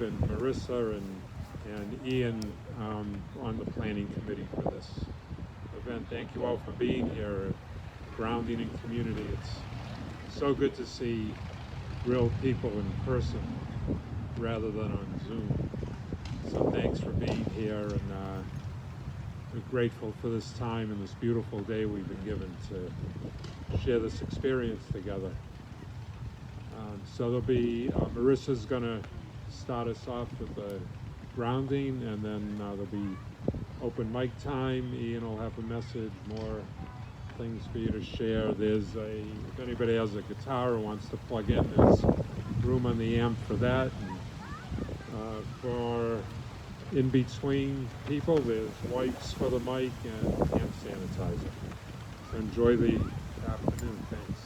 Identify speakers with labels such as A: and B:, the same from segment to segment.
A: and Marissa and Ian on the planning committee for this event. Thank you all for being here at Grounding in Community. It's so good to see real people in person rather than on Zoom. So thanks for being here, and we're grateful for this time and this beautiful day we've been given to share this experience together. So there'll be, Marissa's gonna start us off with the grounding, and then there'll be open mic time. Ian will have a message, more things for you to share. If anybody has a guitar or wants to plug in, there's room on the amp for that. And, for in between people, there's wipes for the mic and hand sanitizer. So enjoy the afternoon. Thanks.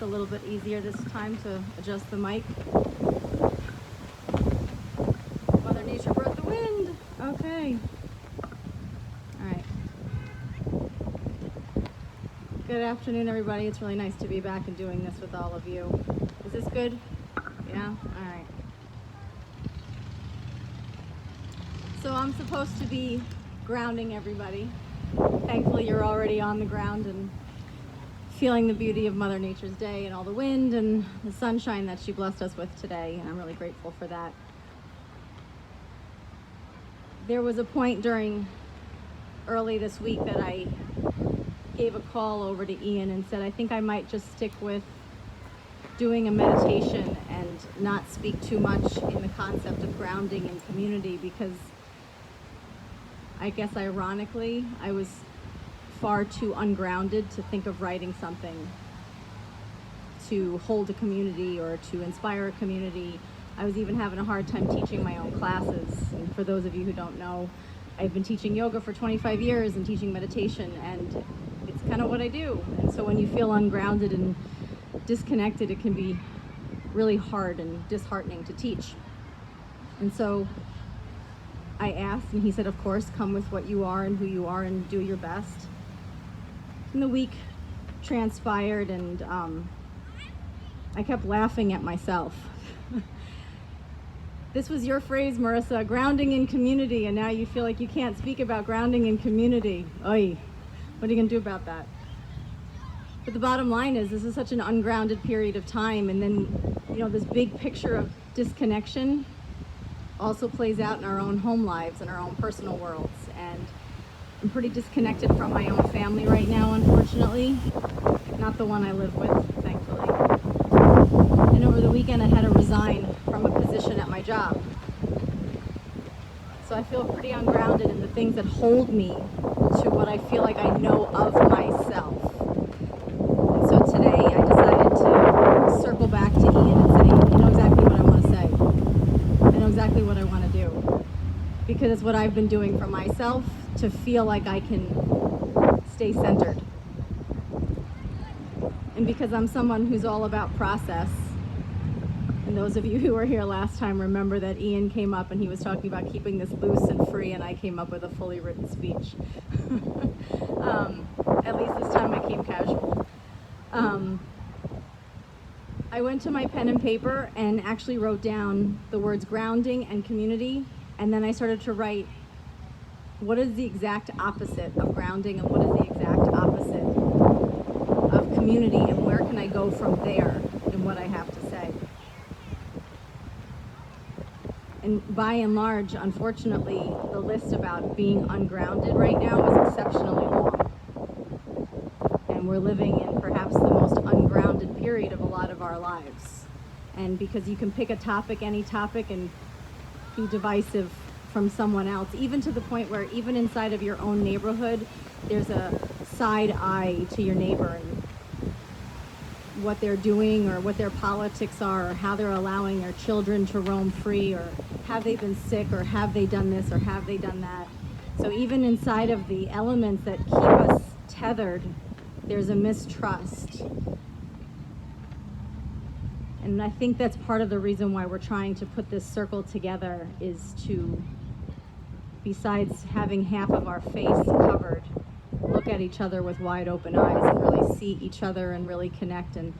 B: A little bit easier this time to adjust the mic. Mother Nature brought the wind. Okay. All right. Good afternoon, everybody. It's really nice to be back and doing this with all of you. Is this good? Yeah? All right. So I'm supposed to be grounding everybody. Thankfully, you're already on the ground and feeling the beauty of Mother Nature's day and all the wind and the sunshine that she blessed us with today, and I'm really grateful for that. There was a point early this week that I gave a call over to Ian and said I think I might just stick with doing a meditation and not speak too much in the concept of grounding in community, because I guess ironically I was far too ungrounded to think of writing something to hold a community or to inspire a community. I was even having a hard time teaching my own classes. And for those of you who don't know, I've been teaching yoga for 25 years and teaching meditation, and it's kind of what I do. And so when you feel ungrounded and disconnected, it can be really hard and disheartening to teach. And so I asked, and he said, of course, come with what you are and who you are and do your best. And the week transpired, and I kept laughing at myself. This was your phrase, Marissa, grounding in community, and now you feel like you can't speak about grounding in community. Oy, what are you gonna do about that? But the bottom line is, this is such an ungrounded period of time, and then, this big picture of disconnection also plays out in our own home lives and our own personal worlds. And I'm pretty disconnected from my own family right now, unfortunately. Not the one I live with, thankfully. And over the weekend I had to resign from a position at my job. So I feel pretty ungrounded in the things that hold me to what I feel like I know of myself. And so today I decided to circle back to Ian and say, you know exactly what I want to say. I know exactly what I want to do. Because it's what I've been doing for myself to feel like I can stay centered. And because I'm someone who's all about process, and those of you who were here last time remember that Ian came up and he was talking about keeping this loose and free, and I came up with a fully written speech. At least this time I came casual. I went to my pen and paper and actually wrote down the words grounding and community, and then I started to write what is the exact opposite of grounding and what is the exact opposite of community, and where can I go from there in what I have to say. And by and large, unfortunately, the list about being ungrounded right now is exceptionally long. And we're living in perhaps the most ungrounded period of a lot of our lives. And because you can pick a topic, any topic, and be divisive from someone else, even to the point where even inside of your own neighborhood, there's a side eye to your neighbor. And what they're doing or what their politics are or how they're allowing their children to roam free, or have they been sick, or have they done this, or have they done that. So even inside of the elements that keep us tethered, there's a mistrust. And I think that's part of the reason why we're trying to put this circle together, is to, besides having half of our face covered, look at each other with wide open eyes and really see each other and really connect and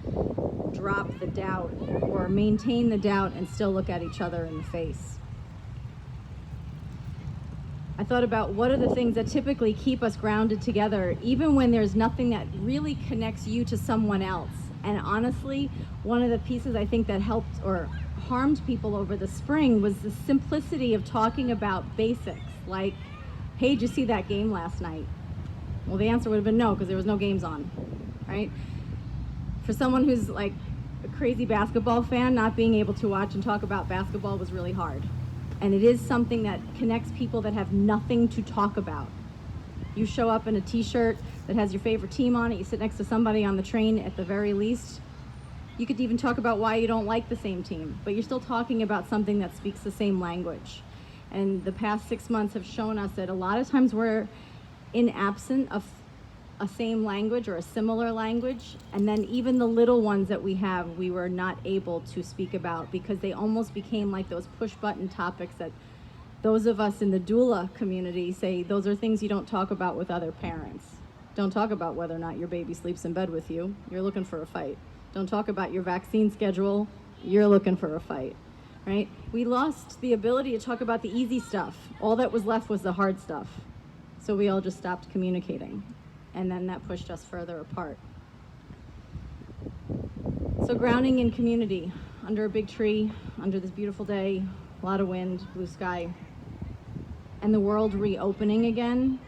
B: drop the doubt, or maintain the doubt and still look at each other in the face. I thought about what are the things that typically keep us grounded together, even when there's nothing that really connects you to someone else. And honestly, one of the pieces I think that helped or harmed people over the spring was the simplicity of talking about basics, like, hey, did you see that game last night? Well, the answer would have been no, because there was no games on, right? For someone who's like a crazy basketball fan, not being able to watch and talk about basketball was really hard. And it is something that connects people that have nothing to talk about. You show up in a t-shirt that has your favorite team on it, you sit next to somebody on the train at the very least. You could even talk about why you don't like the same team, but you're still talking about something that speaks the same language. And the past 6 months have shown us that a lot of times we're in absent of a same language or a similar language, and then even the little ones that we have, we were not able to speak about because they almost became like those push button topics that those of us in the doula community say those are things you don't talk about with other parents. Don't talk about whether or not your baby sleeps in bed with you. You're looking for a fight. Don't talk about your vaccine schedule. You're looking for a fight, right? We lost the ability to talk about the easy stuff. All that was left was the hard stuff. So we all just stopped communicating. And then that pushed us further apart. So grounding in community, under a big tree, under this beautiful day, a lot of wind, blue sky, and the world reopening again,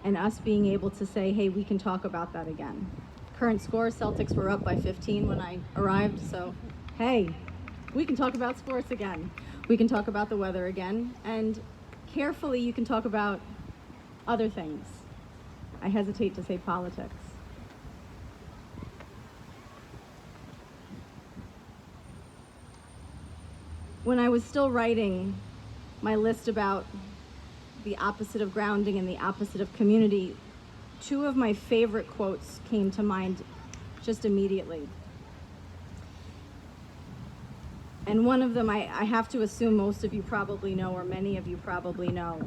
B: and us being able to say, hey, we can talk about that again. Current score, Celtics were up by 15 when I arrived, so hey, we can talk about sports again. We can talk about the weather again, and carefully you can talk about other things. I hesitate to say politics. When I was still writing my list about the opposite of grounding and the opposite of community, two of my favorite quotes came to mind just immediately. And one of them I have to assume most of you probably know, or many of you probably know.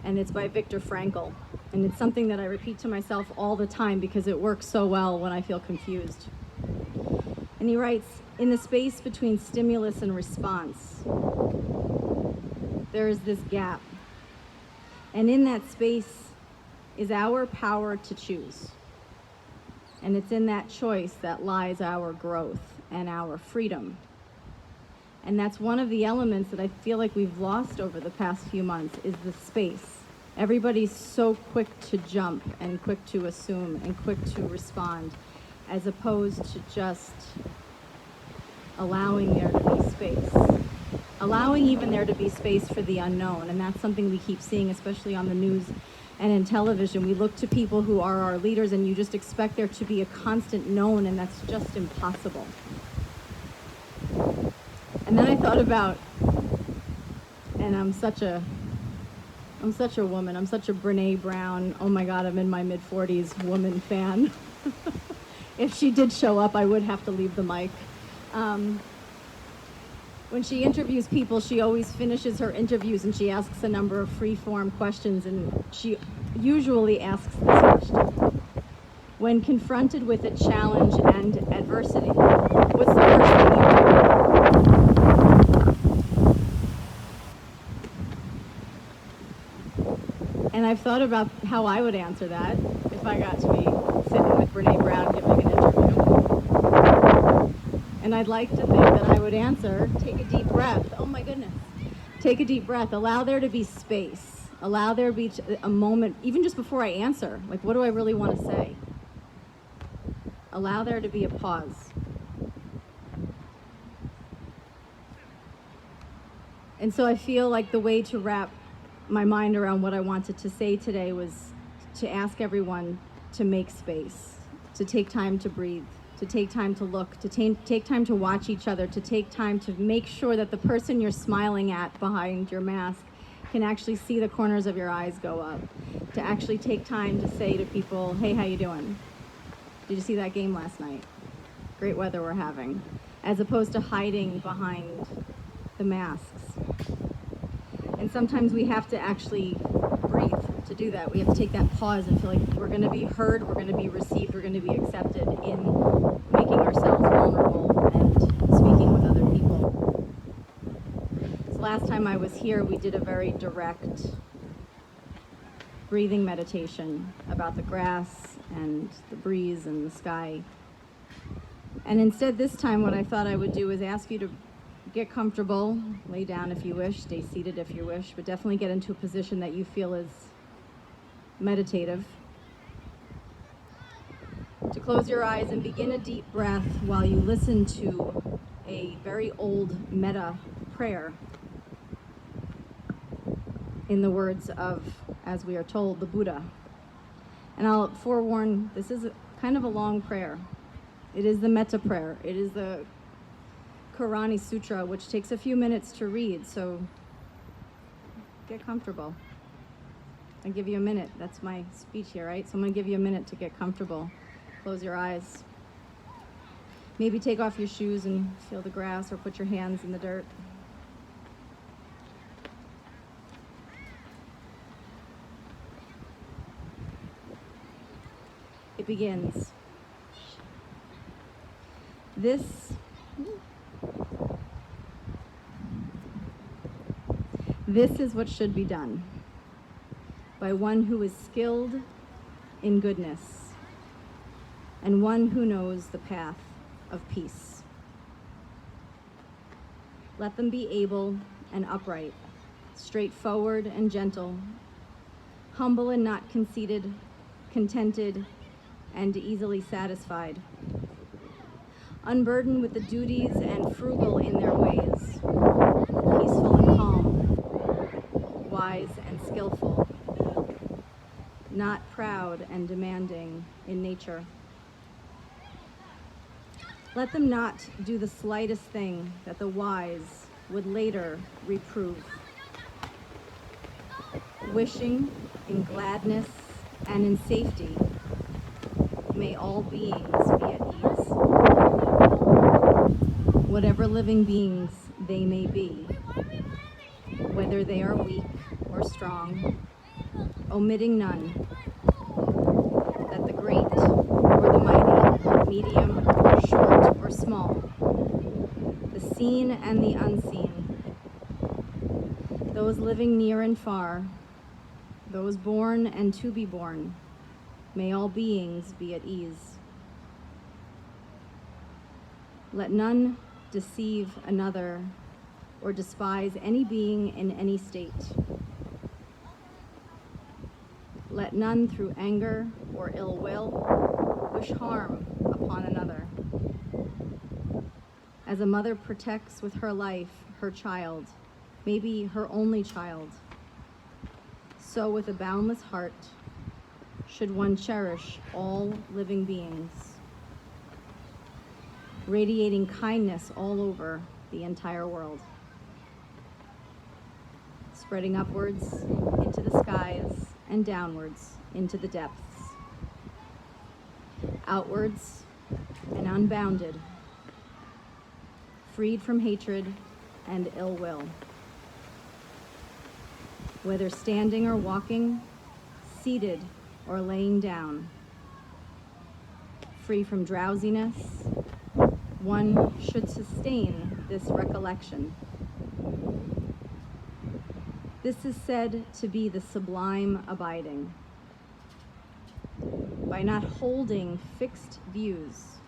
B: And it's by Viktor Frankl. And it's something that I repeat to myself all the time because it works so well when I feel confused. And he writes, in the space between stimulus and response, there is this gap. And in that space is our power to choose. And it's in that choice that lies our growth and our freedom. And that's one of the elements that I feel like we've lost over the past few months, is the space. Everybody's so quick to jump and quick to assume and quick to respond, as opposed to just allowing there to be space. Allowing even there to be space for the unknown. And that's something we keep seeing, especially on the news and in television. We look to people who are our leaders and you just expect there to be a constant known, and that's just impossible. And then I thought about, and I'm such a woman, I'm such a Brene Brown, oh my God, I'm in my mid-40s woman fan. If she did show up, I would have to leave the mic. When she interviews people, she always finishes her interviews and she asks a number of free-form questions, and she usually asks this question. When confronted with a challenge and adversity, what's the first thing you do? And I've thought about how I would answer that if I got to be sitting with Brene Brown giving an interview. And I'd like to think that I would answer, take a deep breath. Oh my goodness. Take a deep breath. Allow there to be space. Allow there to be a moment, even just before I answer, like, what do I really want to say? Allow there to be a pause. And so I feel like the way to wrap my mind around what I wanted to say today was to ask everyone to make space, to take time to breathe, to take time to look, to take time to watch each other, to take time to make sure that the person you're smiling at behind your mask can actually see the corners of your eyes go up, to actually take time to say to people, hey, how you doing? Did you see that game last night? Great weather we're having. As opposed to hiding behind the masks. And sometimes we have to actually breathe to do that. We have to take that pause and feel like we're going to be heard, we're going to be received, we're going to be accepted in making ourselves vulnerable and speaking with other people. So last time I was here, we did a very direct breathing meditation about the grass and the breeze and the sky. And instead this time what I thought I would do is ask you to get comfortable, lay down if you wish, stay seated if you wish, but definitely get into a position that you feel is meditative. To close your eyes and begin a deep breath while you listen to a very old metta prayer in the words of, as we are told, the Buddha. And I'll forewarn, this is kind of a long prayer. It is the metta prayer. It is the Karani Sutra, which takes a few minutes to read, so get comfortable. I give you a minute. That's my speech here, right? So I'm going to give you a minute to get comfortable. Close your eyes. Maybe take off your shoes and feel the grass or put your hands in the dirt. It begins. This is what should be done by one who is skilled in goodness and one who knows the path of peace. Let them be able and upright, straightforward and gentle, humble and not conceited, contented and easily satisfied, unburdened with the duties and frugal in their ways, peaceful and calm, wise and skillful, not proud and demanding in nature. Let them not do the slightest thing that the wise would later reprove. Wishing in gladness and in safety, may all beings be at ease. Whatever living beings they may be, whether they are weak or strong, omitting none, that the great or the mighty, medium or short or small, the seen and the unseen, those living near and far, those born and to be born, may all beings be at ease. Let none deceive another or despise any being in any state. Let none through anger or ill will wish harm upon another. As a mother protects with her life her child, maybe her only child, so with a boundless heart should one cherish all living beings, radiating kindness all over the entire world, spreading upwards into the skies and downwards into the depths, outwards and unbounded, freed from hatred and ill will. Whether standing or walking, seated or laying down, free from drowsiness, one should sustain this recollection. This is said to be the sublime abiding. By not holding fixed views,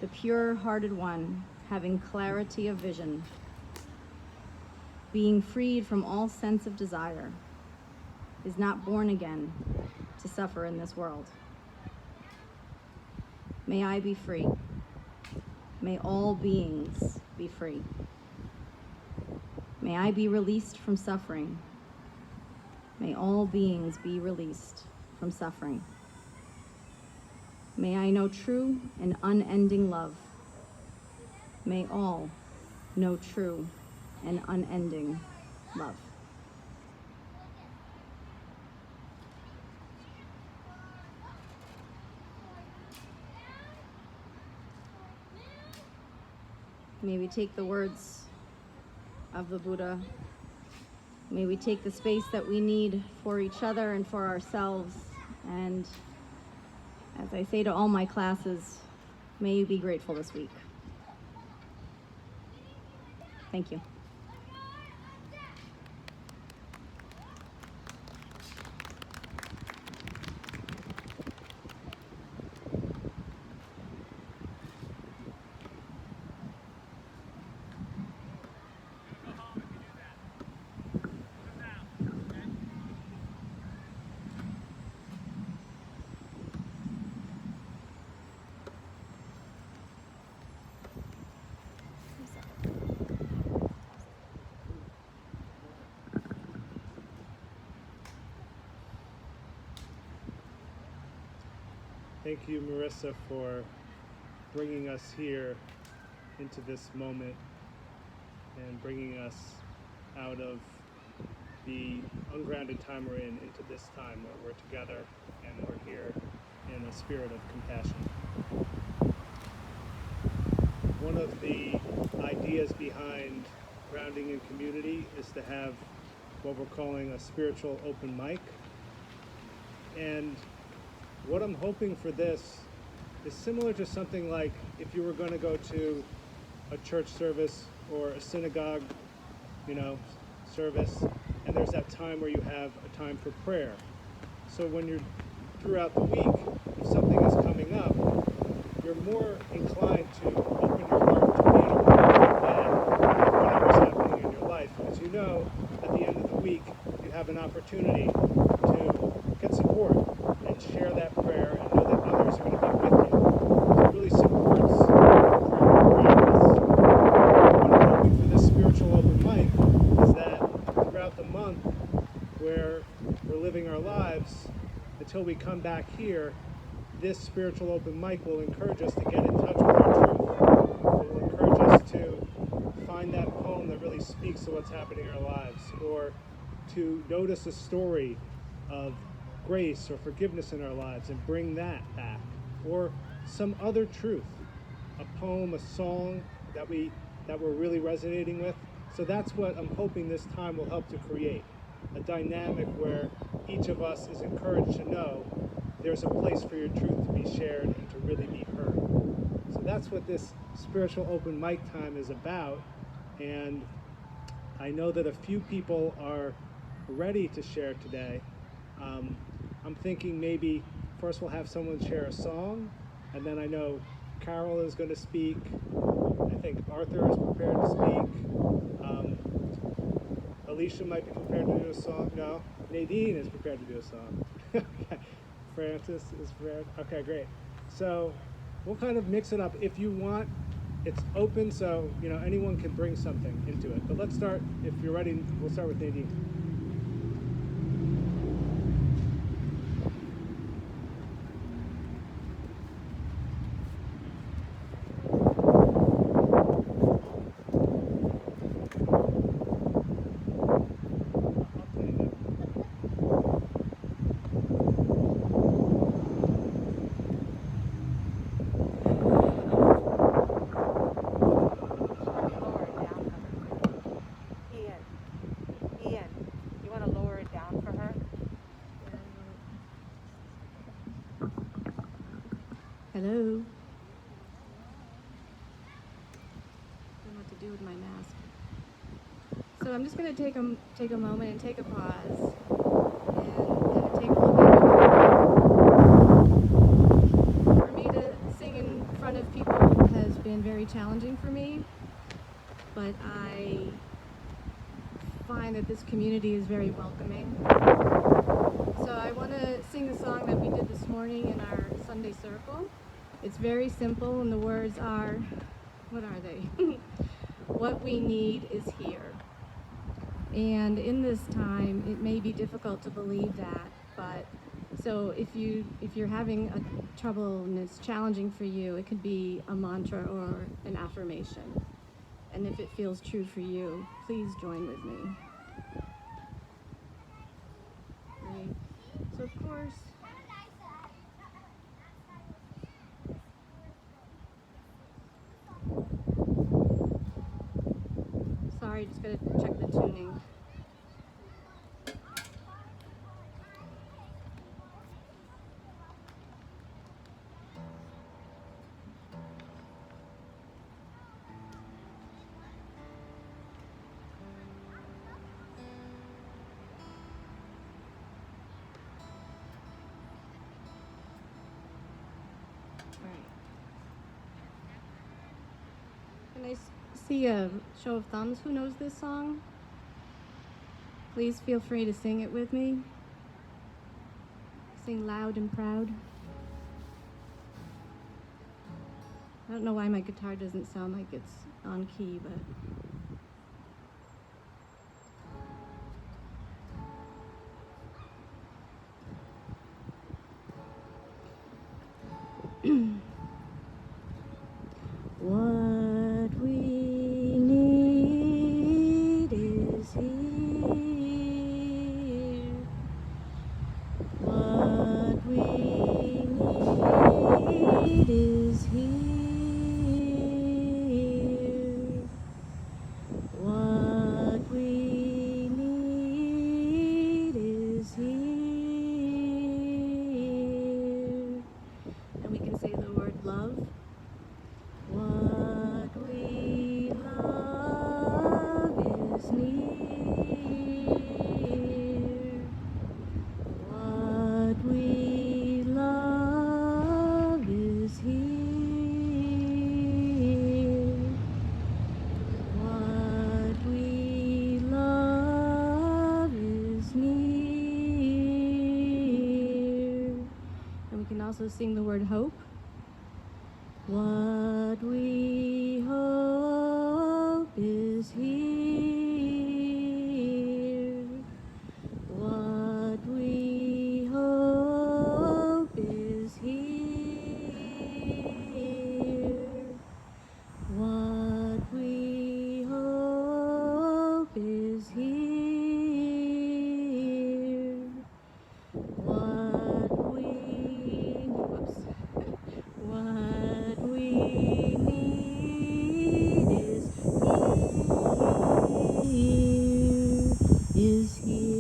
B: the pure-hearted one having clarity of vision, being freed from all sense of desire, is not born again to suffer in this world. May I be free. May all beings be free. May I be released from suffering. May all beings be released from suffering. May I know true and unending love. May all know true and unending love. May we take the words of the Buddha. May we take the space that we need for each other and for ourselves. And as I say to all my classes, may you be grateful this week. Thank you.
C: Thank you, Marissa, for bringing us here into this moment and bringing us out of the ungrounded time we're in into this time where we're together and we're here in a spirit of compassion. One of the ideas behind grounding in community is to have what we're calling a spiritual open mic. And what I'm hoping for this is similar to something like if you were going to go to a church service or a synagogue, service, and there's that time where you have a time for prayer. So when you're throughout the week, if something is coming up, you're more inclined to open your heart to being a part of whatever's happening in your life, because you know at the end of the week you have an opportunity to get support and share that prayer and know that others are going to be with you. It really supports prayer practice. What I'm hoping for this spiritual open mic is that throughout the month where we're living our lives, until we come back here, this spiritual open mic will encourage us to get in touch with our truth. It will encourage us to find that poem that really speaks to what's happening in our lives, or to notice a story of grace or forgiveness in our lives and bring that back, or some other truth, a poem, a song that we're really resonating with. So that's what I'm hoping this time will help to create, a dynamic where each of us is encouraged to know there's a place for your truth to be shared and to really be heard. So that's what this spiritual open mic time is about. And I know that a few people are ready to share today. I'm thinking maybe first we'll have someone share a song, and then I know Carol is going to speak. I think Arthur is prepared to speak. Alicia might be prepared to do a song. No, Nadine is prepared to do a song. Okay. Francis is prepared. Okay, great. So we'll kind of mix it up. If you want, it's open, so anyone can bring something into it. But let's start. If you're ready, we'll start with Nadine.
B: Hello. I don't know what to do with my mask. So I'm just going to take a moment and take a pause and take a look at it. For me to sing in front of people has been very challenging for me, but I find that this community is very welcoming. So I want to sing the song that we did this morning in our Sunday circle. It's very simple, and the words are, what are they? What we need is here. And in this time, it may be difficult to believe that, but So if you're having a trouble and it's challenging for you, it could be a mantra or an affirmation. And if it feels true for you, please join with me. Right. So of course, sorry, just gotta check the tuning. Can I see a show of thumbs? Who knows this song? Please feel free to sing it with me. Sing loud and proud. I don't know why my guitar doesn't sound like it's on key, but... What we need is here. What we need is here. What we need is here. And we can say the word love. What we love is near. What we love is here. What we love is near. And we can also sing the word hope. What we hope is here. What we hope is here. What we hope is here. What we need is here.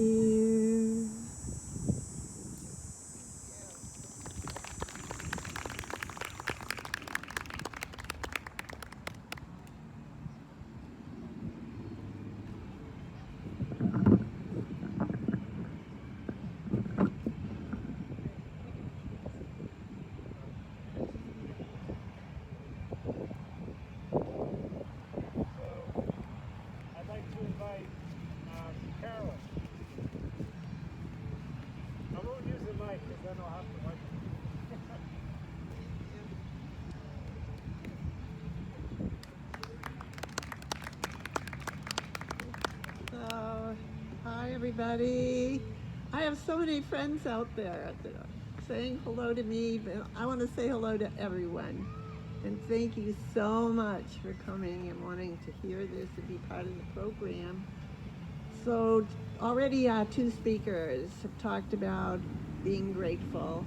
C: I'd like to invite Carol. I won't use the mic because then I'll have to like.
D: So, hi everybody. I have so many friends out there that are saying hello to me, but I want to say hello to everyone. And thank you so much for coming and wanting to hear this and be part of the program. So already 2 speakers have talked about being grateful,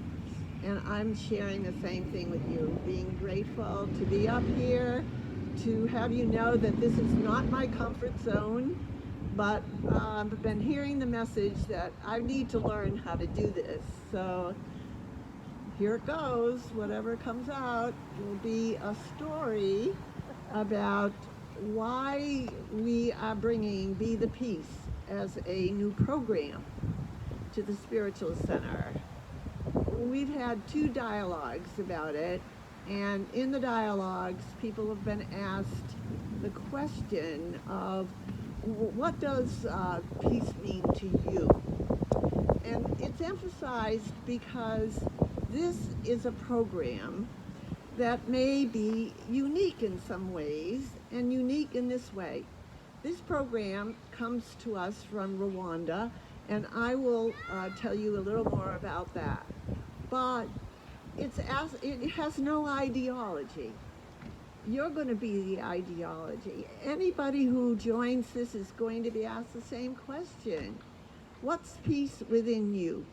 D: and I'm sharing the same thing with you, being grateful to be up here, to have you know that this is not my comfort zone, but I've been hearing the message that I need to learn how to do this. So here it goes. Whatever comes out will be a story about why we are bringing Be the Peace as a new program to the Spiritual Center. We've had 2 dialogues about it, and in the dialogues, people have been asked the question of, what does peace mean to you? And it's emphasized because this is a program that may be unique in some ways and unique in this way. This program comes to us from Rwanda, And I will tell you a little more about that. But it has no ideology. You're going to be the ideology. Anybody who joins this is going to be asked the same question. What's peace within you?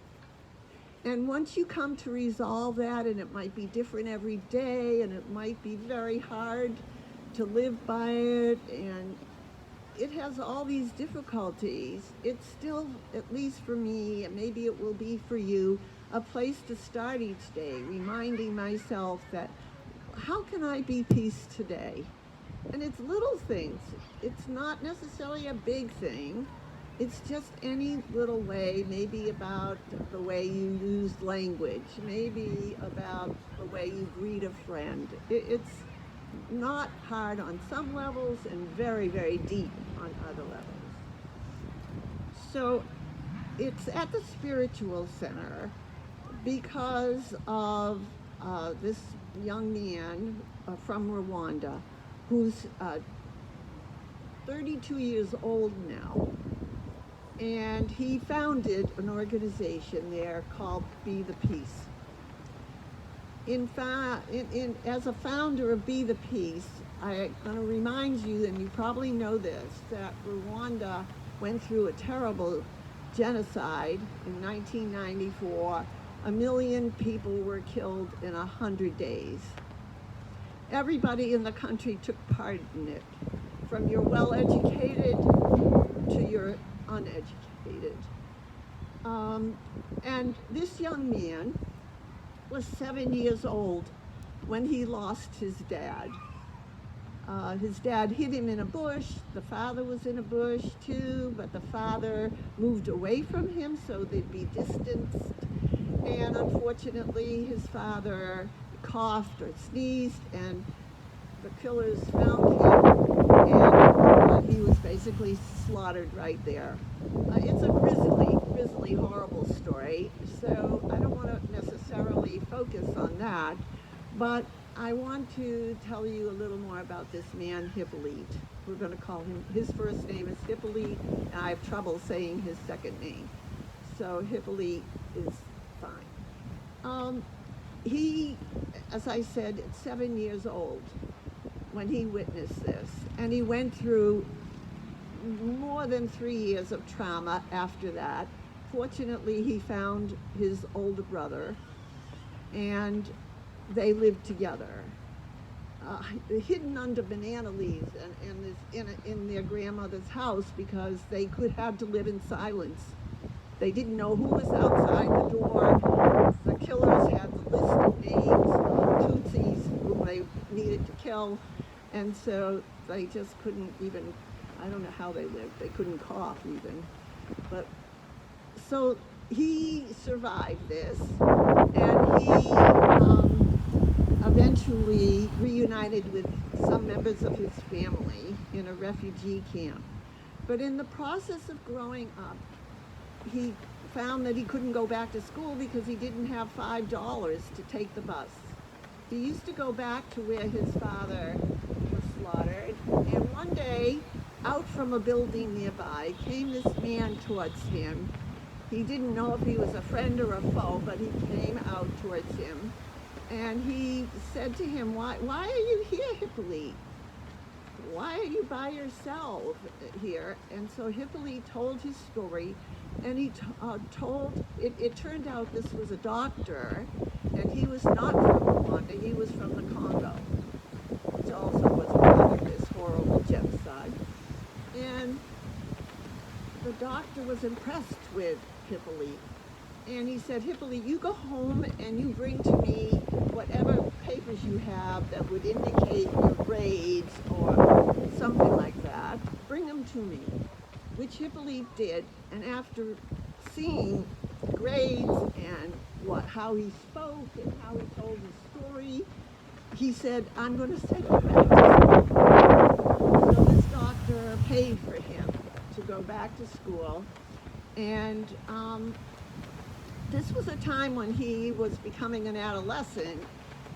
D: And once you come to resolve that, and it might be different every day, and it might be very hard to live by it, and it has all these difficulties, it's still, at least for me, and maybe it will be for you, a place to start each day, reminding myself that how can I be peace today? And it's little things. It's not necessarily a big thing. It's just any little way, maybe about the way you use language, maybe about the way you greet a friend. It's not hard on some levels and very, very deep on other levels. So it's at the Spiritual Center because of this young man from Rwanda who's 32 years old now. And he founded an organization there called Be the Peace. As a founder of Be the Peace, I'm going to remind you, and you probably know this, that Rwanda went through a terrible genocide in 1994. 1 million people were killed in 100 days. Everybody in the country took part in it, from your well-educated to your uneducated. And this young man was 7 years old when he lost his dad. His dad hid him in a bush. The father was in a bush too, but the father moved away from him so they'd be distanced. And unfortunately, his father coughed or sneezed, and the killers found him, and he was basically slaughtered right there. It's a grisly, horrible story, so I don't want to necessarily focus on that, but I want to tell you a little more about this man, Hippolyte. We're going to call him, his first name is Hippolyte, and I have trouble saying his second name. So Hippolyte is fine. He, as I said, 7 years old when he witnessed this, and he went through more than 3 years of trauma after that. Fortunately, he found his older brother, and they lived together, hidden under banana leaves and in their grandmother's house, because they had to live in silence. They didn't know who was outside the door. The killers had the list of names of Tutsis whom they needed to kill, and so they just couldn't even, I don't know how they lived. They couldn't cough even. But so he survived this, and he eventually reunited with some members of his family in a refugee camp. But in the process of growing up, he found that he couldn't go back to school because he didn't have $5 to take the bus. He used to go back to where his father was slaughtered, and one day, out from a building nearby, came this man towards him. He didn't know if he was a friend or a foe, but he came out towards him, and he said to him, why are you here, Hippolyte? Why are you by yourself here? And so Hippolyte told his story, and he it turned out this was a doctor, and he was not from Rwanda, he was from the Congo, which also was part of this horrible genocide. And the doctor was impressed with Hippolyte. And he said, Hippolyte, you go home and you bring to me whatever papers you have that would indicate your grades or something like that. Bring them to me, which Hippolyte did. And after seeing the grades and how he spoke and how he told his story, he said, I'm going to send you back to school. So this doctor paid for him to go back to school. And this was a time when he was becoming an adolescent,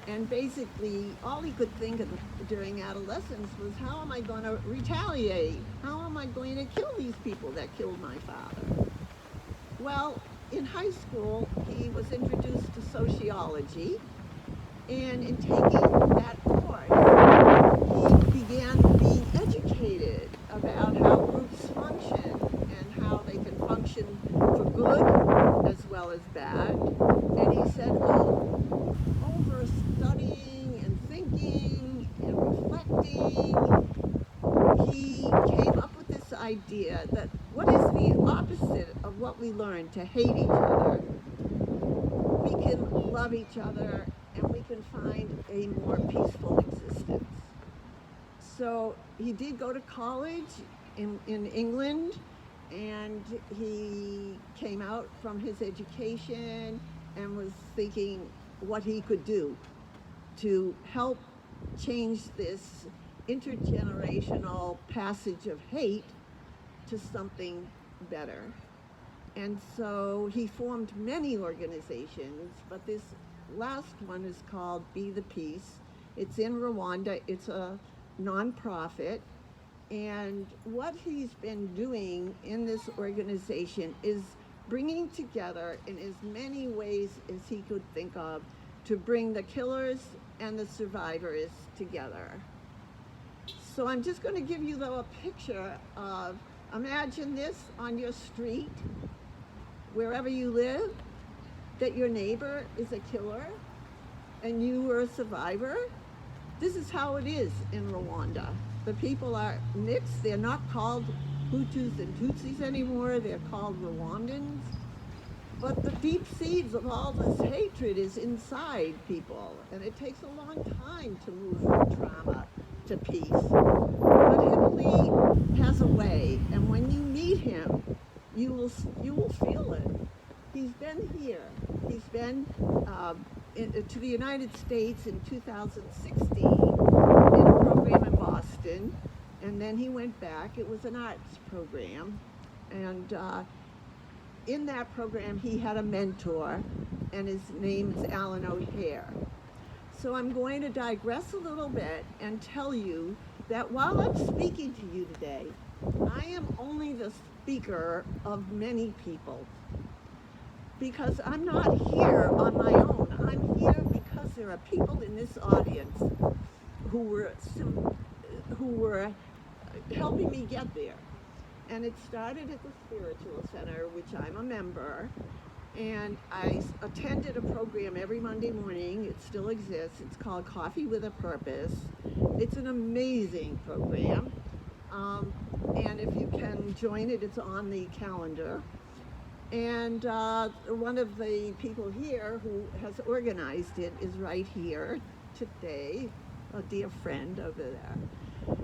D: and basically all he could think of during adolescence was, how am I going to retaliate? How am I going to kill these people that killed my father? Well, in high school, he was introduced to sociology, and in taking that course, he began being educated about how groups function and how they can function for good as well as bad. And he said, oh, over studying and thinking and reflecting, he came up with this idea that what is the opposite of what we learn? To hate each other. We can love each other and we can find a more peaceful existence. So he did go to college in England, and he came out from his education and was thinking what he could do to help change this intergenerational passage of hate to something better. And so he formed many organizations, but this last one is called Be the Peace. It's in Rwanda. It's a nonprofit. And what he's been doing in this organization is bringing together in as many ways as he could think of to bring the killers and the survivors together. So I'm just going to give you, though, a picture of, imagine this on your street, wherever you live, that your neighbor is a killer and you were a survivor. This is how it is in Rwanda. The people are mixed. They're not called Hutus and Tutsis anymore. They're called Rwandans. But the deep seeds of all this hatred is inside people, and it takes a long time to move from trauma to peace. But Hippolyte has a way, and when you meet him, you will feel it. He's been here. He's been to the United States in 2016 in a program in Boston, and then he went back. It was an arts program, and in that program he had a mentor, and his name is Alan O'Hare. So I'm going to digress a little bit and tell you that while I'm speaking to you today, I am only the speaker of many people, because I'm not here on my own. I'm here because there are people in this audience who were helping me get there. And it started at the Spiritual Center, which I'm a member, and I attended a program every Monday morning. It still exists. It's called Coffee with a Purpose. It's an amazing program, and if you can join it, it's on the calendar. And one of the people here who has organized it is right here today, a dear friend over there.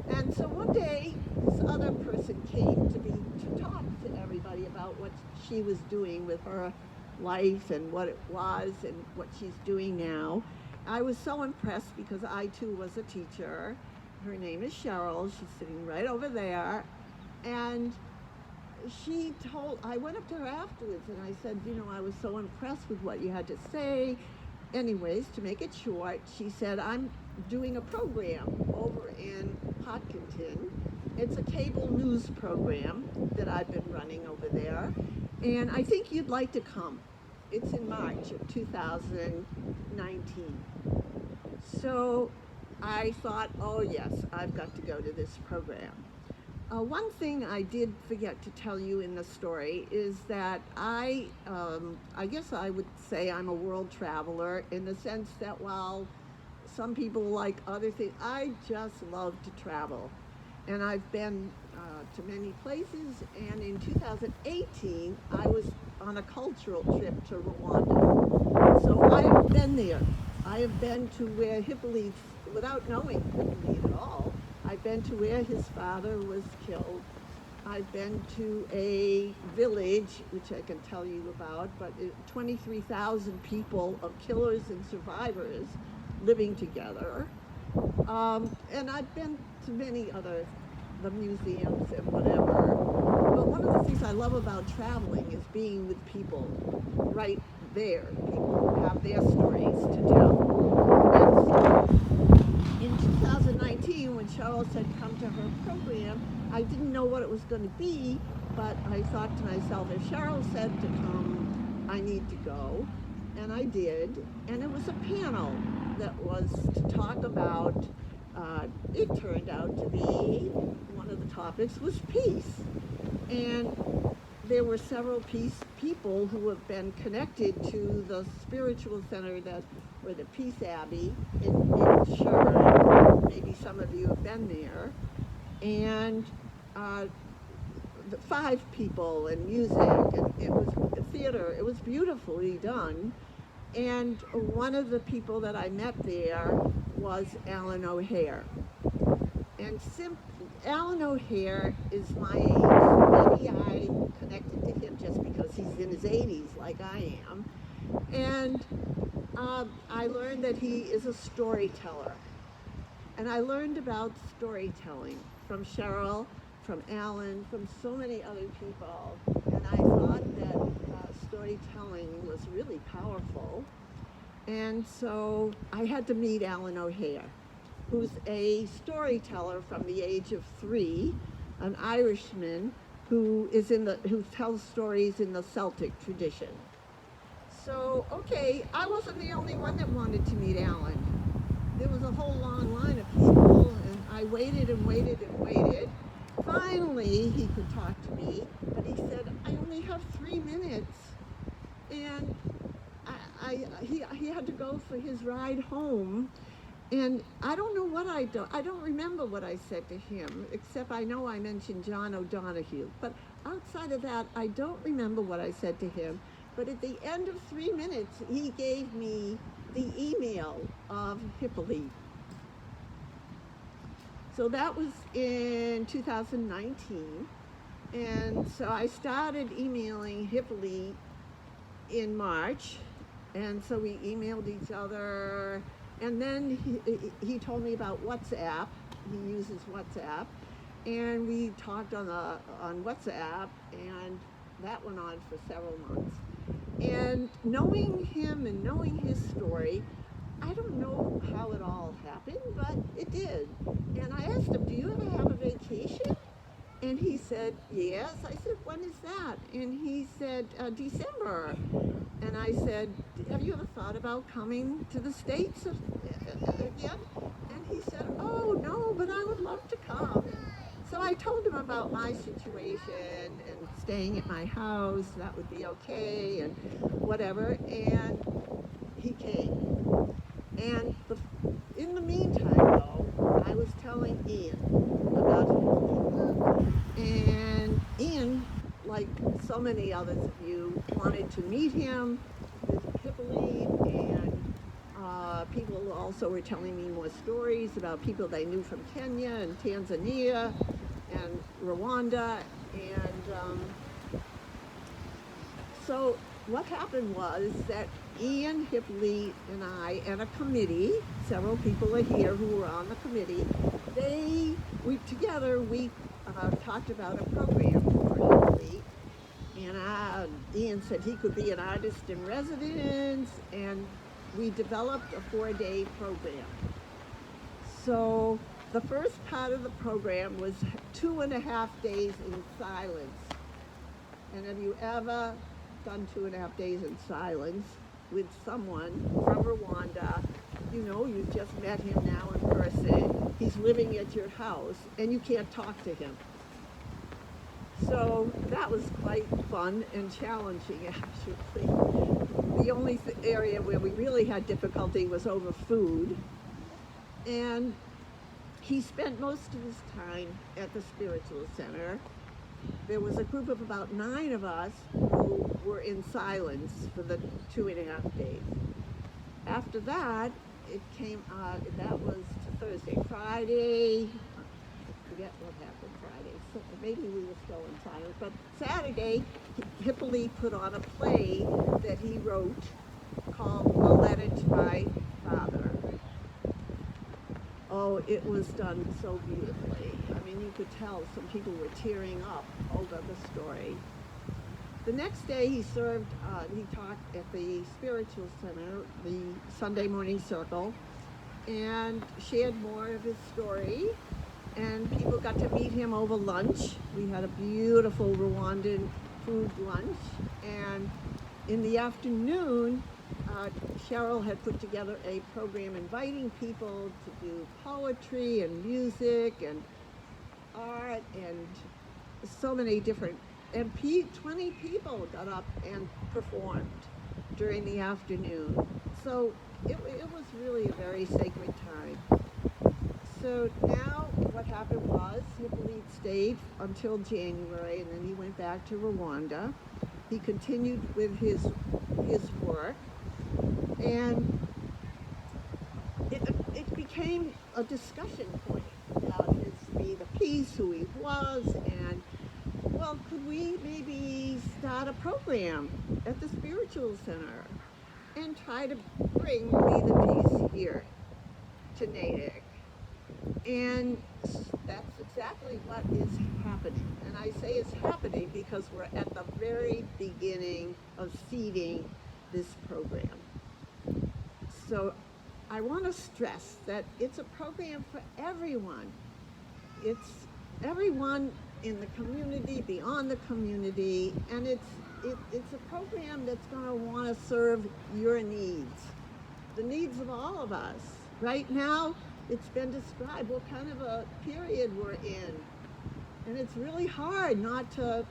D: And so one day, this other person came to talk to everybody about what she was doing with her life and what it was and what she's doing now. I was so impressed because I too was a teacher. Her name is Cheryl. She's sitting right over there. And I went up to her afterwards and I said, I was so impressed with what you had to say. Anyways, to make it short, she said, I'm doing a program over in Hopkinton. It's a cable news program that I've been running over there, and I think you'd like to come. It's in March of 2019. So I thought, oh yes, I've got to go to this program. One thing I did forget to tell you in the story is that I guess I would say I'm a world traveler, in the sense that while some people like other things, I just love to travel. And I've been to many places, and in 2018 I was on a cultural trip to Rwanda. So I have been there. I have been to where Hippolyte, without knowing Hippolyte at all, I've been to where his father was killed. I've been to a village, which I can tell you about, but 23,000 people of killers and survivors living together. And I've been to many other, the museums and whatever. But one of the things I love about traveling is being with people right there. People who have their stories to tell. And so in 2019, when Cheryl said come to her program, I didn't know what it was going to be, but I thought to myself, if Cheryl said to come, I need to go. And I did. And it was a panel that was to talk about, it turned out to be, one of the topics was peace. And there were several people who have been connected to the spiritual center or the Peace Abbey in Sherman. Maybe some of you have been there. And the 5 people and music, and it was theater. It was beautifully done. And one of the people that I met there was Alan O'Hare. And Alan O'Hare is my age. Maybe I connected to him just because he's in his 80s like I am. And I learned that he is a storyteller. And I learned about storytelling from Cheryl, from Alan, from so many other people. And I thought that storytelling was really powerful. And so I had to meet Alan O'Hare, who's a storyteller from the age of 3, an Irishman who tells stories in the Celtic tradition. So, okay, I wasn't the only one that wanted to meet Alan. There was a whole long line of people, and I waited and waited and waited. Finally, he could talk to me, but he said, I only have 3 minutes. And he had to go for his ride home. And I don't know what I don't remember what I said to him, except I know I mentioned John O'Donoghue. But outside of that, I don't remember what I said to him. But at the end of 3 minutes, he gave me the email of Hippolyte. So that was in 2019. And so I started emailing Hippolyte in March. And so we emailed each other. And then he told me about WhatsApp. He uses WhatsApp. And we talked on WhatsApp, and that went on for several months. And knowing him and knowing his story, I don't know how it all happened, but it did. And I asked him, do you ever have a vacation? And he said, yes. I said, when is that? And he said, December. And I said, have you ever thought about coming to the States again? And he said, oh, no, but I would love to come. So I told him about my situation and staying at my house, that would be okay, and whatever. And he came. And in the meantime, though, I was telling Ian about him. And Ian, like so many others of you, wanted to meet him with Hippolyte, and people also were telling me more stories about people they knew from Kenya and Tanzania and Rwanda. And so what happened was that Ian, Hippolyte, and I, and a committee, several people are here who were on the committee, we talked about a program for Hippolyte. And Ian said he could be an artist in residence, and we developed a 4-day program. So the first part of the program was 2.5 days in silence. And have you ever done 2.5 days in silence with someone from Rwanda? You know, you've just met him now in person. He's living at your house, and you can't talk to him. So that was quite fun and challenging, actually. The only area where we really had difficulty was over food. And he spent most of his time at the spiritual center. There was a group of about 9 of us who were in silence for the 2.5 days. After that, that was Thursday. Friday, I forget what happened Friday. So maybe we were still in silence. But Saturday, Hippolyte put on a play that he wrote called A Letter to My Father. Oh, it was done so beautifully. I mean, you could tell some people were tearing up over the story. The next day he talked at the spiritual center, the Sunday morning circle, and shared more of his story. and people got to meet him over lunch. We had a beautiful Rwandan food lunch, and in the afternoon, Cheryl had put together a program inviting people to do poetry and music and art and so many different, and 20 people got up and performed during the afternoon. So it was really a very sacred time. So now what happened was Hippolyte stayed until January, and then he went back to Rwanda. He continued with his work, and it became a discussion point about his speed of peace, who he was, and well, could we maybe start a program at the Spiritual Center and try to bring Be the Peace here to Natick? And that's exactly what is happening. And I say it's happening because we're at the very beginning of seeding this program. So I want to stress that it's a program for everyone. It's everyone in the community, beyond the community, and it's a program that's going to want to serve your needs, the needs of all of us. Right now, it's been described what kind of a period we're in, and it's really hard not to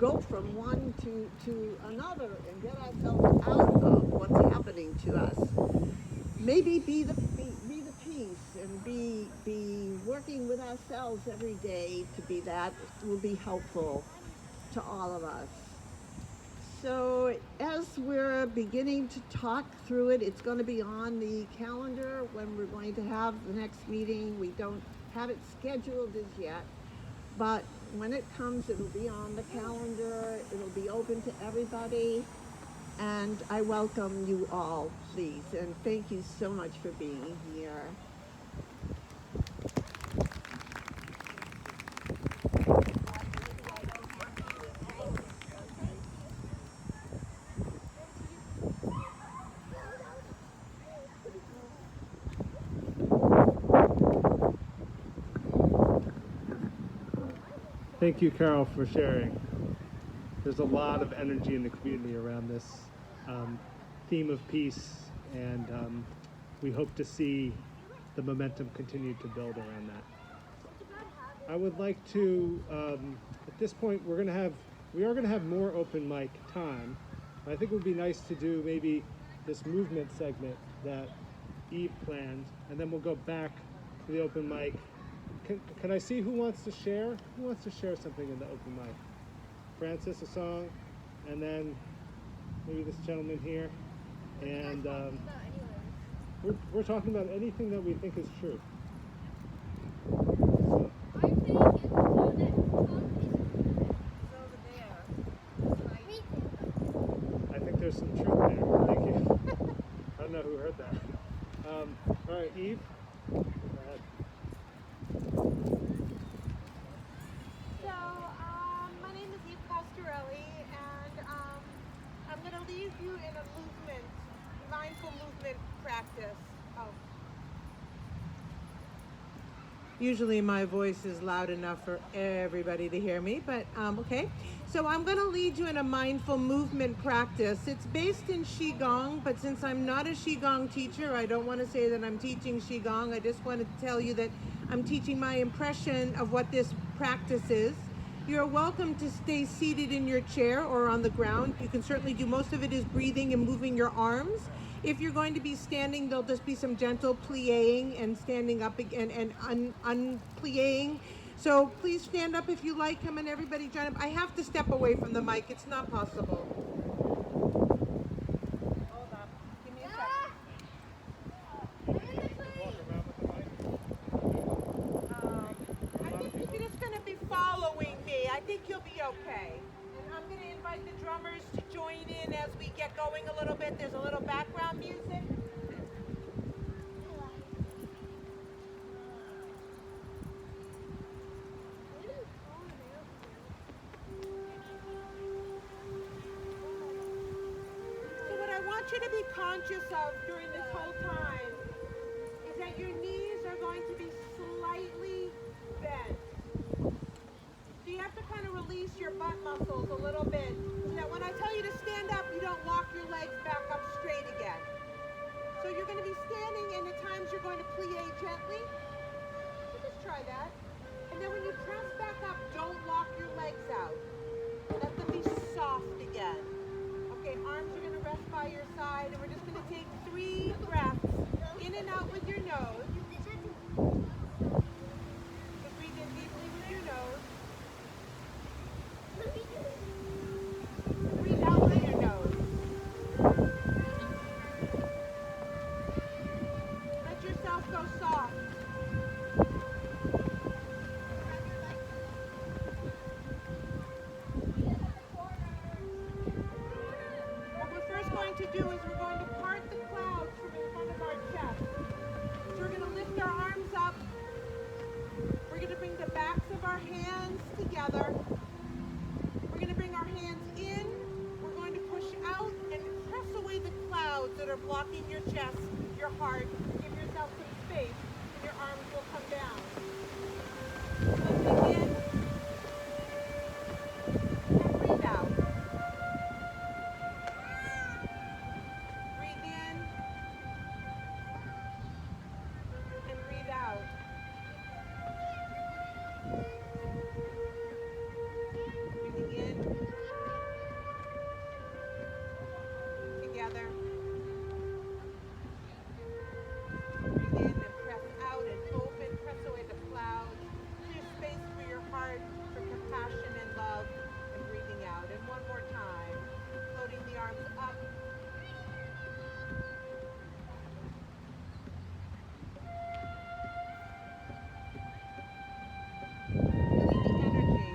D: go from one to another and get ourselves out of what's happening to us. Maybe be the peace and be working with ourselves every day to be that will be helpful to all of us. So as we're beginning to talk through it, it's going to be on the calendar when we're going to have the next meeting. We don't have it scheduled as yet, but when it comes, it'll be on the calendar. It'll be open to everybody. And I welcome you all, please. And thank you so much for being here.
C: Thank you, Carol, for sharing. There's a lot of energy in the community around this theme of peace, and we hope to see the momentum continue to build around that. I would like to, at this point, we are going to have more open mic time. I think it would be nice to do maybe this movement segment that Eve planned, and then we'll go back to the open mic. Can I see who wants to share? Who wants to share something in the open mic? Francis, a song, and then maybe this gentleman here. And we're talking about anything that we think is true. I think there's some truth there. Thank you. I don't know who heard that. All right, Eve. Go ahead.
E: My name is Eve Pastorelli, and I'm going to lead you in a mindful movement practice. Usually my voice is loud enough for everybody to hear me, but okay. So I'm going to lead you in a mindful movement practice. It's based in Qigong, but since I'm not a Qigong teacher, I don't want to say that I'm teaching Qigong. I just want to tell you that I'm teaching my impression of what this practice is. You're welcome to stay seated in your chair or on the ground. You can certainly do, most of it is breathing and moving your arms. If you're going to be standing, there'll just be some gentle plie-ing and standing up again and unplie-ing. So please stand up if you like. Come and everybody join up. I have to step away from the mic. It's not possible. Hold on. Give me a second. I think if you're just going to be following me, I think you'll be okay. And I'm going to invite the drummers to join in as we get going a little bit. There's a little background music. So what I want you to be conscious of during this whole time is that your knees are going to be a little bit. So that when I tell you to stand up, you don't walk your legs back up straight again. So you're going to be standing, and at times you're going to plie gently. So just try that. And then when you press back up, don't lock your legs out. Let them be soft again. Okay, arms are going to rest by your side, and we're just going to take 3 breaths in and out with your nose. So breathe in deeply with your nose. Breathe out with your nose. Let yourself go soft. What we're first going to do is we're going to part the clouds from in front of our chest. So we're going to lift our arms up. We're going to bring the backs of our hands together. We're going to bring our hands in. We're going to push out and press away the clouds that are blocking your chest, your heart. Give yourself some space, and your arms will come down. Lifting in. And breathe out. Breathe in. And breathe out. Breathing in. Together. Breathe in and press out and open. Press away the clouds. Clear space for your heart, for compassion and love. And breathing out. And one more time. Floating the arms up. Feeling the energy,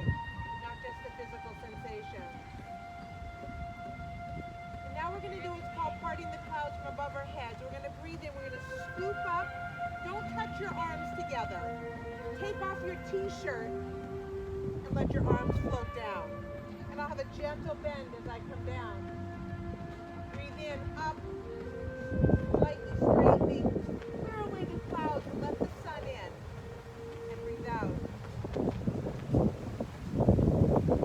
E: not just the physical sensation. And now we're going to do what's called parting the clouds from above our heads. We're going to breathe in. We're going to scoop up. Don't touch your arms together. Take off your t-shirt and let your arms float down. And I'll have a gentle bend as I come down. Breathe in, up, slightly straightening. Clear away the clouds and let the sun in. And breathe out.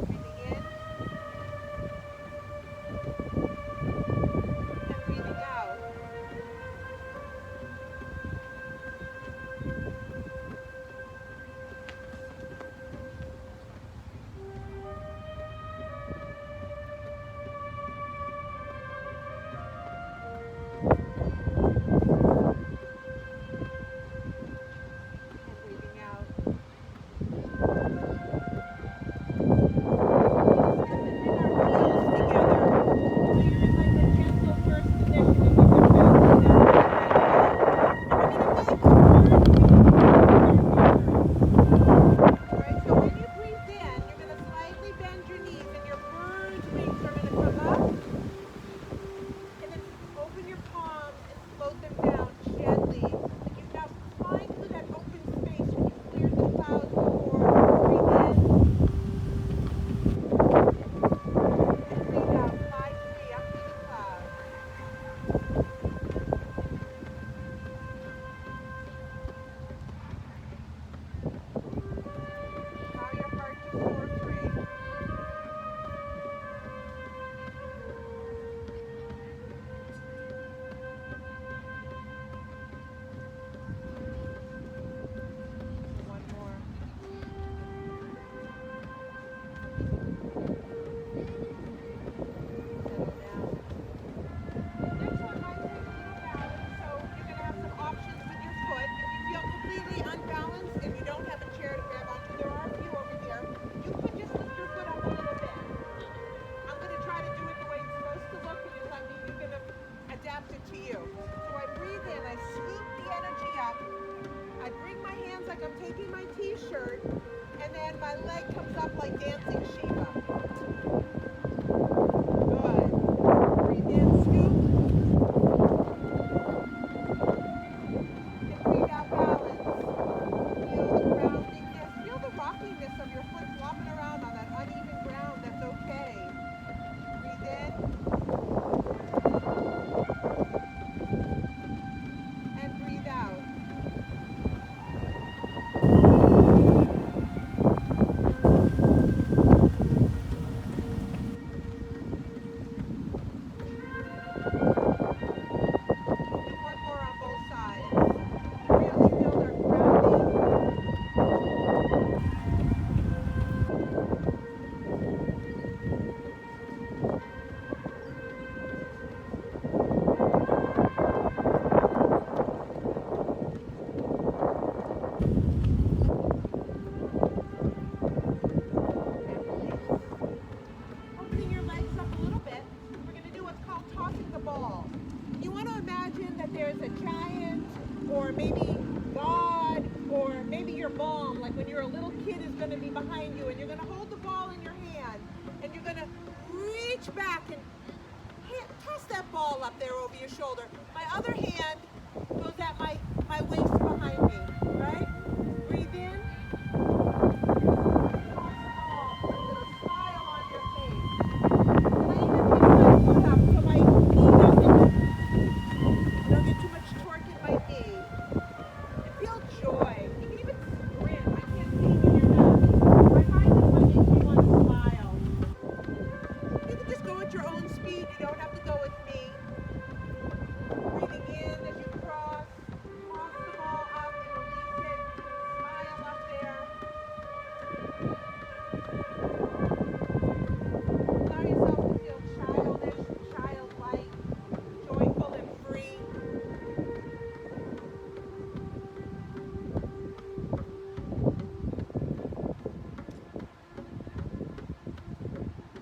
E: Breathing in. And breathing out. And breathing out. going to be behind you, and you're going to hold the ball in your hand, and you're going to reach back and toss that ball up there over your shoulder. My other hand goes at my waist behind me, right? Breathe in. Toss the ball with a smile on your face. And I even pick my foot up so my knee don't get too much torque in my knee. And feel joy. You can even grin. I can't see when you're happy. I find this one makes me want to smile. You can just go at your own speed. You don't have to go with me. Breathing in as you cross. Toss the ball up and release it. Smile up there. Allow yourself to feel childish, childlike, joyful and free.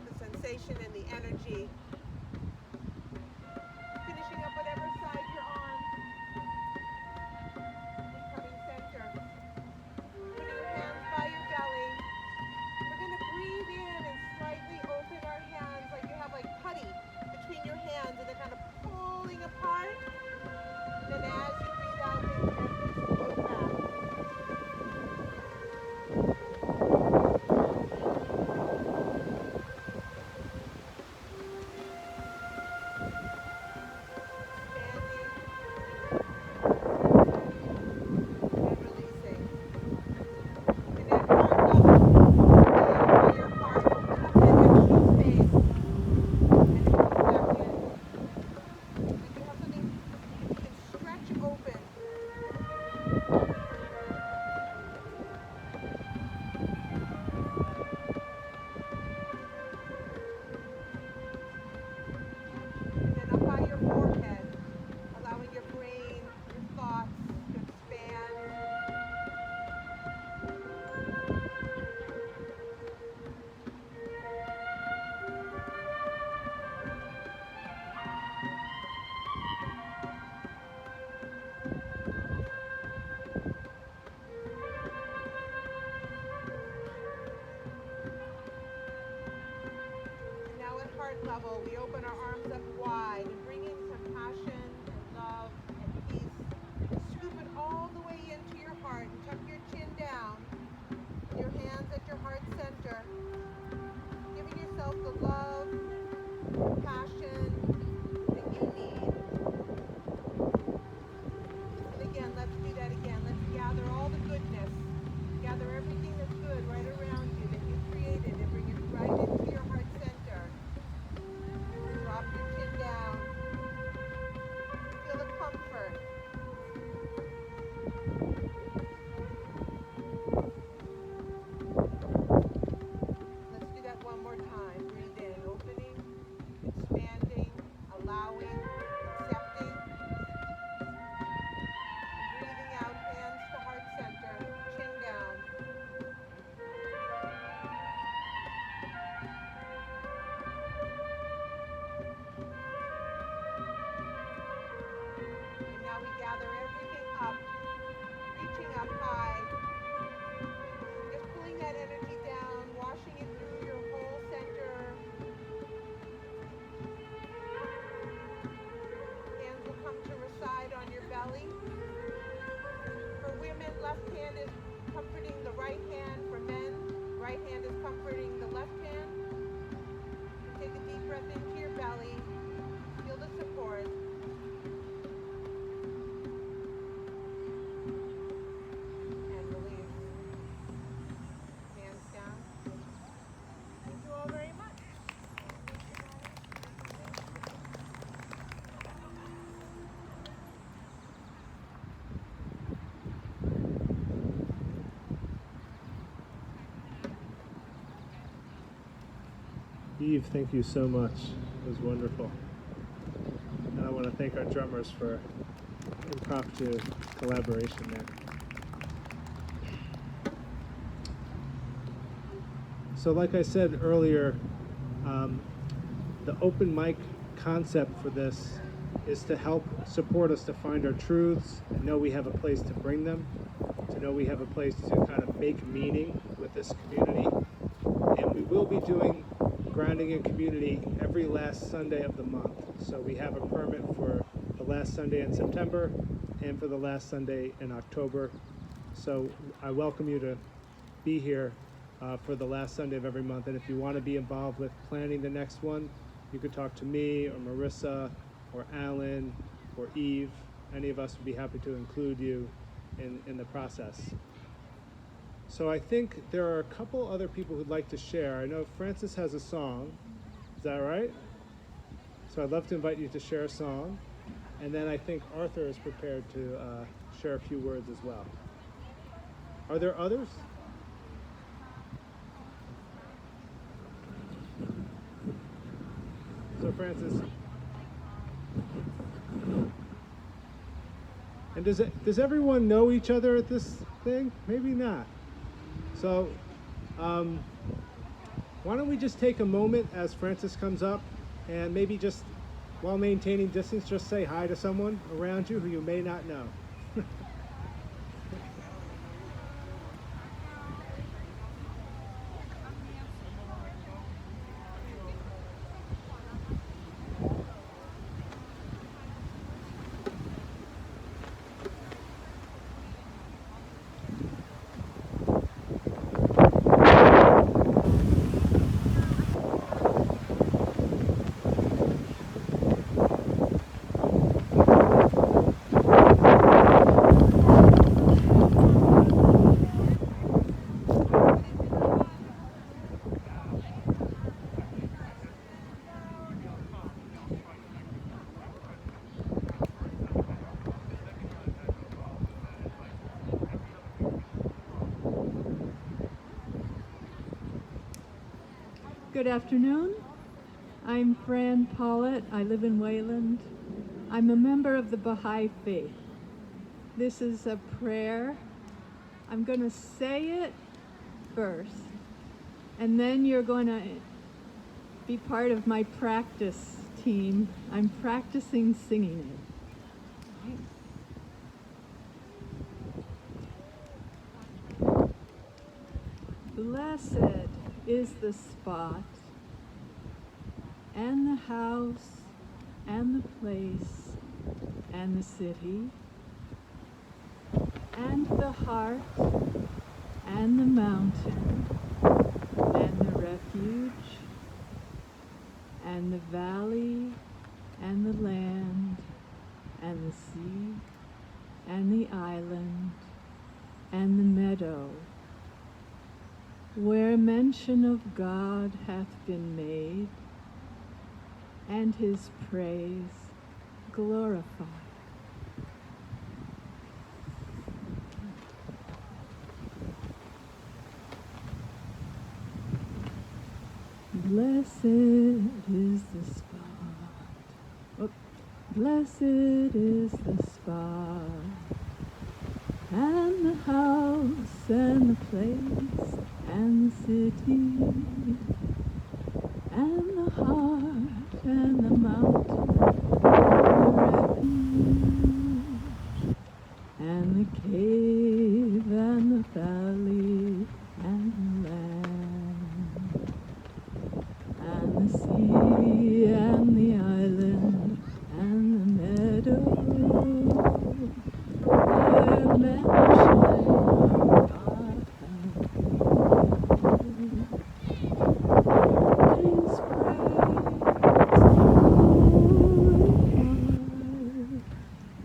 E: The sensation and the energy. Finishing up whatever side you're on. Becoming center. Putting your hands by your belly. We're going to breathe in and slightly open our hands like you have like putty between your hands and they're kind of pulling apart. Then as you breathe out, they gently float back. Level, we open our arms up wide and bring in compassion and love and peace. Scoop it all the way into your heart and tuck your chin down. Your hands at your heart center. Giving yourself the love, passion that you need. And again, let's do that again. Let's gather all the goodness. Gather everything that's good right around you that you created and bring it right into your heart center. Drop your chin down. Feel the comfort. Let's do that one more time. Breathe in, opening, expanding, allowing, accepting. Breathing out, hands to heart center, chin down. And now we gather everything up, reaching up high. Just pulling that energy down, washing it through your whole center. Hands will come to reside on your belly. For women, left hand is comforting the right hand. For men, right hand is comforting the left hand. Take a deep breath into your belly. Feel the support. And release. Hands down. Thank you all very much.
C: Eve, thank you so much. It was wonderful. And I want to thank our drummers for impromptu collaboration there. So like I said earlier, the open mic concept for this is to help support us to find our truths and know we have a place to bring them, to know we have a place to kind of make meaning with this community. And we will be doing Grounding in Community every last Sunday of the month. So we have a permit for the last Sunday in September and for the last Sunday in October. So I welcome you to be here for the last Sunday of every month. And if you want to be involved with planning the next one, you could talk to me or Marissa or Alan or Eve. Any of us would be happy to include you in the process. So I think there are a couple other people who'd like to share. I know Francis has a song. Is that right? So I'd love to invite you to share a song. And then I think Arthur is prepared to share a few words as well. Are there others? So Francis. And does everyone know each other at this thing? Maybe not. So why don't we just take a moment as Francis comes up and maybe just while maintaining distance, just say hi to someone around you who you may not know.
F: Good afternoon. I'm Fran Pollitt. I live in Wayland. I'm a member of the Baha'i Faith. This is a prayer. I'm going to say it first, and then you're going to be part of my practice team. I'm practicing singing it. Blessed is the spot, and the house, and the place, and the city, and the heart, and the mountain, and the refuge, and the valley, and the land, and the sea, and the island, and the meadow, where mention of God hath been made, and his praise glorified. Blessed is the spot. Oh, blessed is the spot, and the house, and the place, and the city, and the heart, and the mountain, and the refuge, and the cave, and the valley, and the land, and the sea, and the island, and the meadow, where mention of God his praise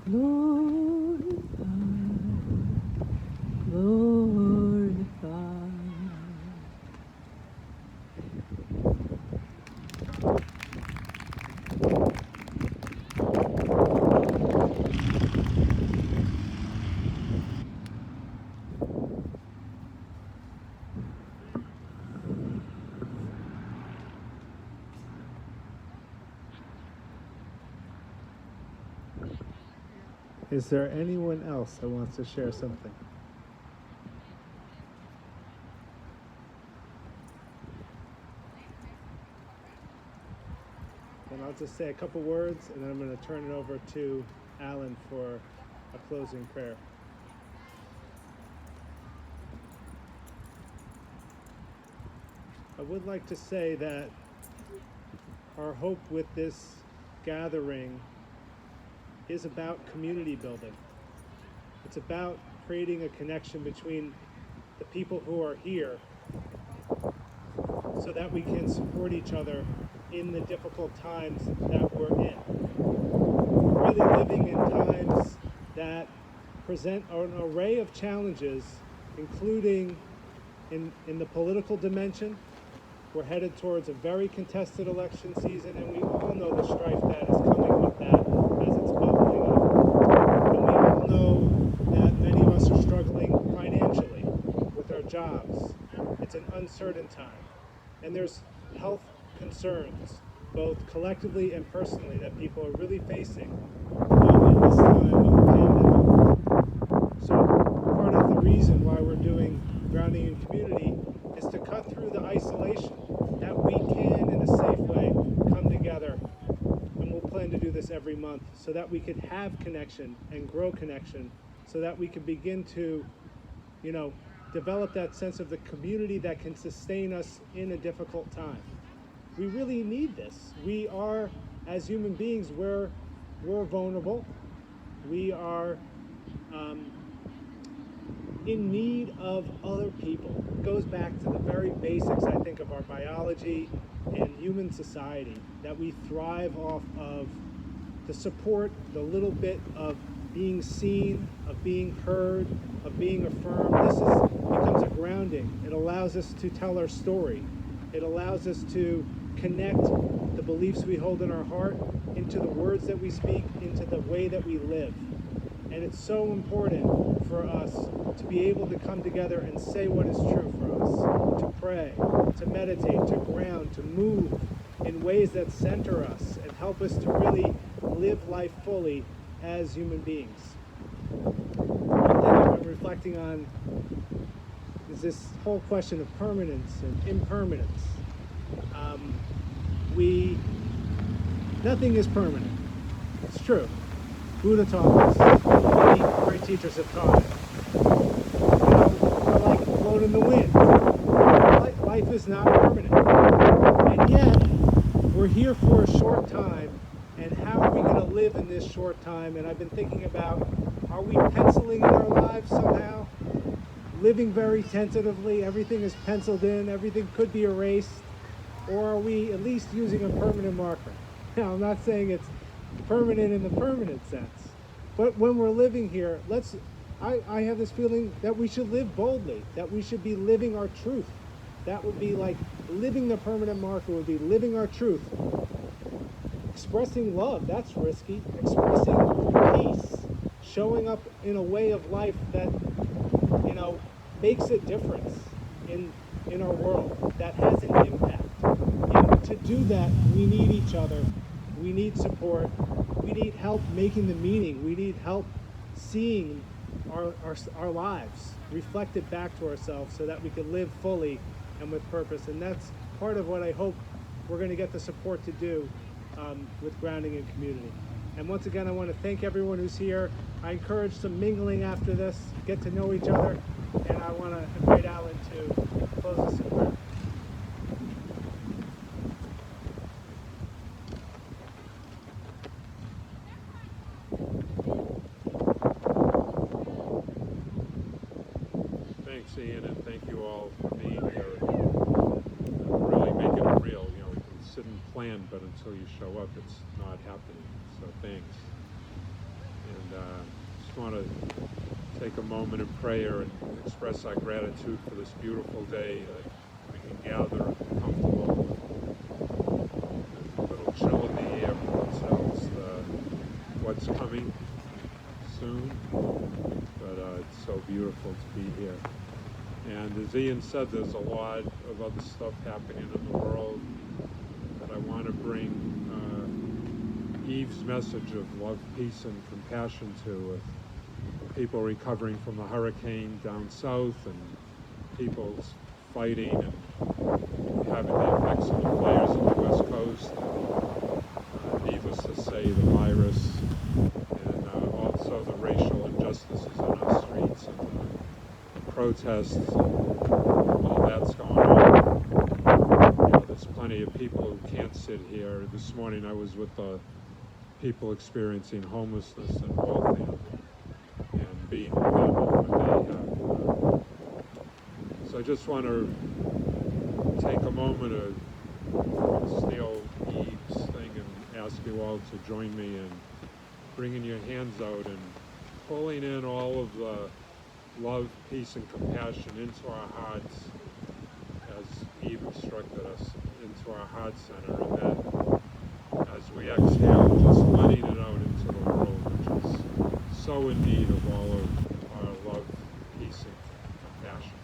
F: glorified, glorified, glorified.
C: Is there anyone else that wants to share something? And I'll just say a couple words, and then I'm going to turn it over to Alan for a closing prayer. I would like to say that our hope with this gathering is about community building. It's about creating a connection between the people who are here so that we can support each other in the difficult times that we're in. We're really living in times that present an array of challenges, including in the political dimension. We're headed towards a very contested election season, and we all know the strife that is coming with that as it's bubbling up. And we all know that many of us are struggling financially with our jobs. It's an uncertain time. And there's health concerns, both collectively and personally, that people are really facing in this time of the pandemic. So part of the reason why we're doing Grounding in Community is to cut through the isolation, that we can, in a safe way, come together. And we'll plan to do this every month so that we could have connection and grow connection, so that we can begin to, develop that sense of the community that can sustain us in a difficult time. We really need this. We are, as human beings, we're vulnerable. We are in need of other people. It goes back to the very basics, I think, of our biology and human society, that we thrive off of the support, the little bit of being seen, of being heard, of being affirmed. This becomes a grounding. It allows us to tell our story. It allows us to connect the beliefs we hold in our heart into the words that we speak, into the way that we live. And it's so important for us to be able to come together and say what is true for us, to pray, to meditate, to ground, to move in ways that center us and help us to really live life fully as human beings. One thing I've been reflecting on is this whole question of permanence and impermanence. Nothing is permanent. It's true. Buddha taught us. Many great teachers have taught it. We're like a float in the wind. Life is not permanent. And yet, we're here for a short time, and how are we going to live in this short time? And I've been thinking about, are we penciling in our lives somehow? Living very tentatively, everything is penciled in, everything could be erased, or are we at least using a permanent marker? Now, I'm not saying it's permanent in the permanent sense, but when we're living here, I have this feeling that we should live boldly, that we should be living our truth. That would be like living the permanent marker, would be living our truth. Expressing love, that's risky. Expressing peace, showing up in a way of life that, makes a difference in our world, that has an impact. And to do that, we need each other. We need support. We need help making the meaning. We need help seeing our lives reflected back to ourselves so that we can live fully and with purpose. And that's part of what I hope we're going to get the support to do with Grounding in Community. And once again, I want to thank everyone who's here. I encourage some mingling after this, get to know each other, and I want to invite Alan to close us in prayer.
A: Thanks, Ian, and thank you all for being here. Really making it real. We can sit and plan, but until you show up, it's not happening. So thanks. And just want to take a moment in prayer and express our gratitude for this beautiful day that we can gather comfortable, a little chill in the air for ourselves, what's coming soon, but it's so beautiful to be here. And as Ian said, there's a lot of other stuff happening in the world that I want to bring Eve's message of love, peace, and compassion to, with people recovering from the hurricane down south and people fighting and having the effects of the fires on the West Coast. needless to say, the virus and also the racial injustices on our streets and the protests and all that's going on. You know, there's plenty of people who can't sit here. This morning I was with the people experiencing homelessness in Waltham and being with them on what they have. So I just want to take a moment to steal Eve's thing and ask you all to join me in bringing your hands out and pulling in all of the love, peace, and compassion into our hearts as Eve instructed us, into our heart center, and then as we exhale, just letting it out into the world, which is so in need of all of our love, peace, and compassion.